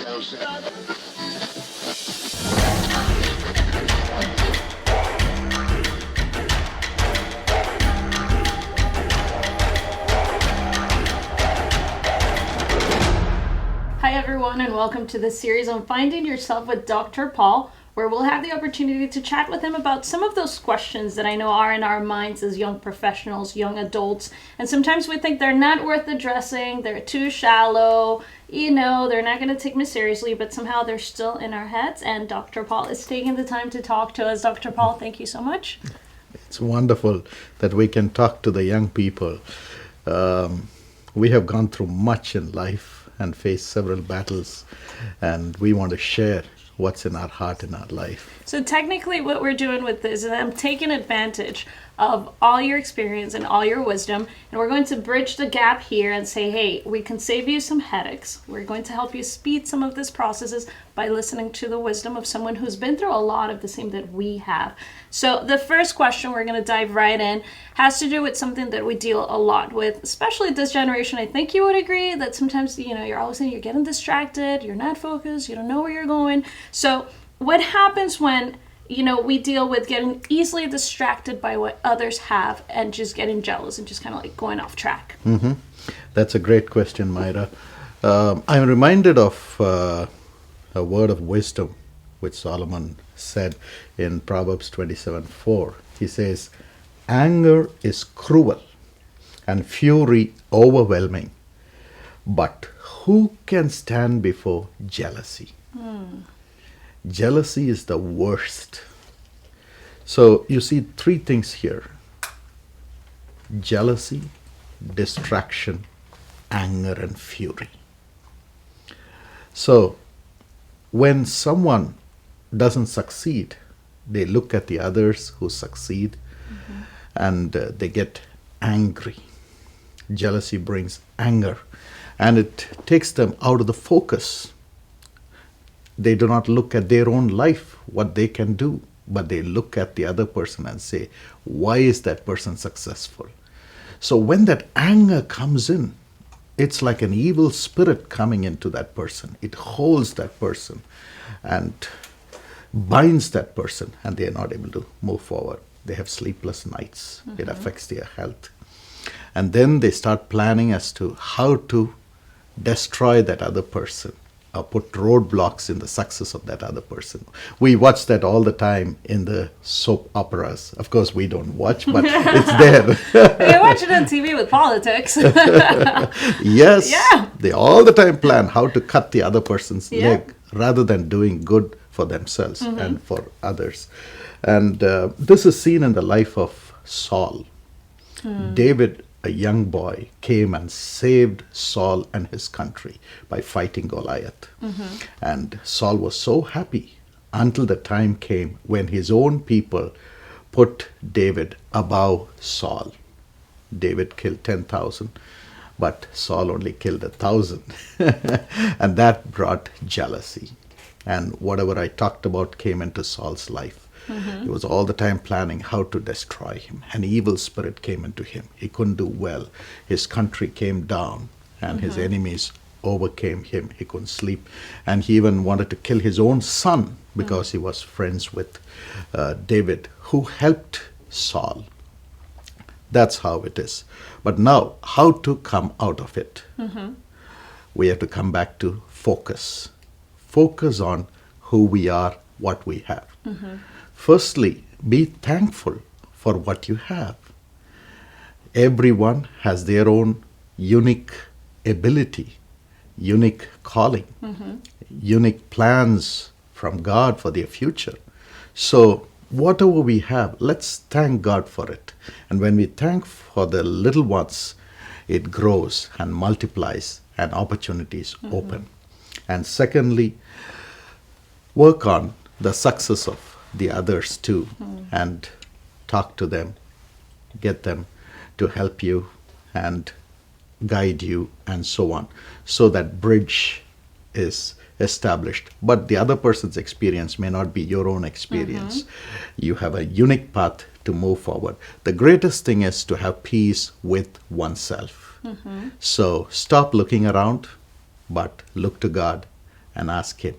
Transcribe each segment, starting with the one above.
Hi everyone, and welcome to this series on Finding Yourself with Dr. Paul, where we'll have the opportunity to chat with him about some of those questions that I know are in our minds as young professionals, young adults, and sometimes we think they're not worth addressing, they're too shallow, they're not going to take me seriously, but somehow they're still in our heads, and Dr. Paul is taking the time to talk to us. Dr. Paul, thank you so much. It's wonderful that we can talk to the young people. We have gone through much in life and faced several battles, and we want to share what's in our heart, in our life. So technically what we're doing with this is I'm taking advantage of all your experience and all your wisdom, and we're going to bridge the gap here and say, hey, we can save you some headaches. We're going to help you speed some of these processes by listening to the wisdom of someone who's been through a lot of the same that we have. So the first question we're going to dive right in has to do with something that we deal a lot with, especially this generation. I think you would agree that sometimes, you're always saying you're getting distracted, you're not focused, you don't know where you're going. So what happens when we deal with getting easily distracted by what others have and just getting jealous and just kind of like going off track? Mm-hmm. That's a great question, Maira. I'm reminded of a word of wisdom which Solomon said in Proverbs 27:4. He says, "Anger is cruel and fury overwhelming, but who can stand before jealousy?" Jealousy is the worst. So you see three things here: jealousy, distraction, anger, and fury. So when someone doesn't succeed, they look at the others who succeed, and they get angry. Jealousy brings anger, and it takes them out of the focus. They do not look at their own life, what they can do, but they look at the other person and say, why is that person successful? So when that anger comes in, it's like an evil spirit coming into that person. It holds that person and binds that person, and they are not able to move forward. They have sleepless nights. It affects their health. And then they start planning as to how to destroy that other person, or put roadblocks in the success of that other person. We watch that all the time in the soap operas. Of course, we don't watch, but it's there. You watch it on TV with politics. Yes. Yeah. They all the time plan how to cut the other person's leg rather than doing good for themselves and for others. And this is seen in the life of Saul. David, a young boy, came and saved Saul and his country by fighting Goliath. And Saul was so happy until the time came when his own people put David above Saul. David killed 10,000, but Saul only killed 1,000. And that brought jealousy. And whatever I talked about came into Saul's life. He was all the time planning how to destroy him. An evil spirit came into him. He couldn't do well. His country came down, and his enemies overcame him. He couldn't sleep. And he even wanted to kill his own son because he was friends with David, who helped Saul. That's how it is. But now, how to come out of it? We have to come back to focus. Focus on who we are, what we have. Firstly, be thankful for what you have. Everyone has their own unique ability, unique calling, unique plans from God for their future. So whatever we have, let's thank God for it. And when we thank for the little ones, it grows and multiplies and opportunities open. And secondly, work on the success of the others too, and talk to them, get them to help you and guide you and so on, so that bridge is established. But the other person's experience may not be your own experience. You have a unique path to move forward. The greatest thing is to have peace with oneself. So stop looking around, but look to God and ask Him,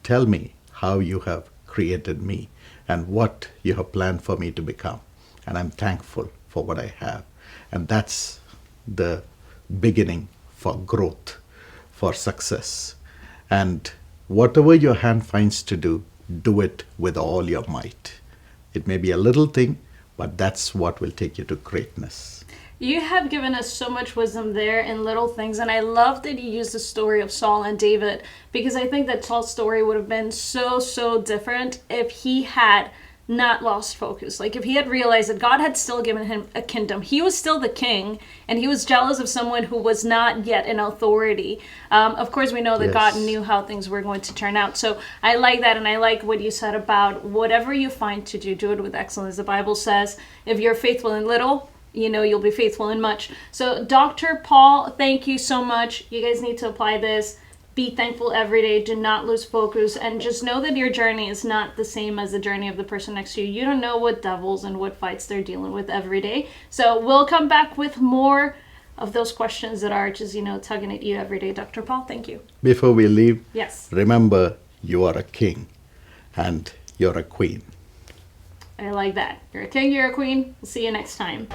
tell me how you have created me and what you have planned for me to become. And I'm thankful for what I have. And that's the beginning for growth, for success. And whatever your hand finds to do it with all your might. It may be a little thing, but that's what will take you to greatness. You have given us so much wisdom there in little things, and I love that you used the story of Saul and David, because I think that Saul's story would have been so different if he had not lost focus. Like if he had realized that God had still given him a kingdom. He was still the king, and he was jealous of someone who was not yet in authority. Of course, we know that God knew how things were going to turn out. So I like that, and I like what you said about whatever you find to do it with excellence. The Bible says, if you're faithful in little, you'll be faithful in much. So Dr. Paul, thank you so much. You guys need to apply this. Be thankful every day. Do not lose focus. And just know that your journey is not the same as the journey of the person next to you. You don't know what devils and what fights they're dealing with every day. So we'll come back with more of those questions that are just, tugging at you every day. Dr. Paul, thank you. Before we leave, yes, remember you are a king and you're a queen. I like that. You're a king, you're a queen. We'll see you next time.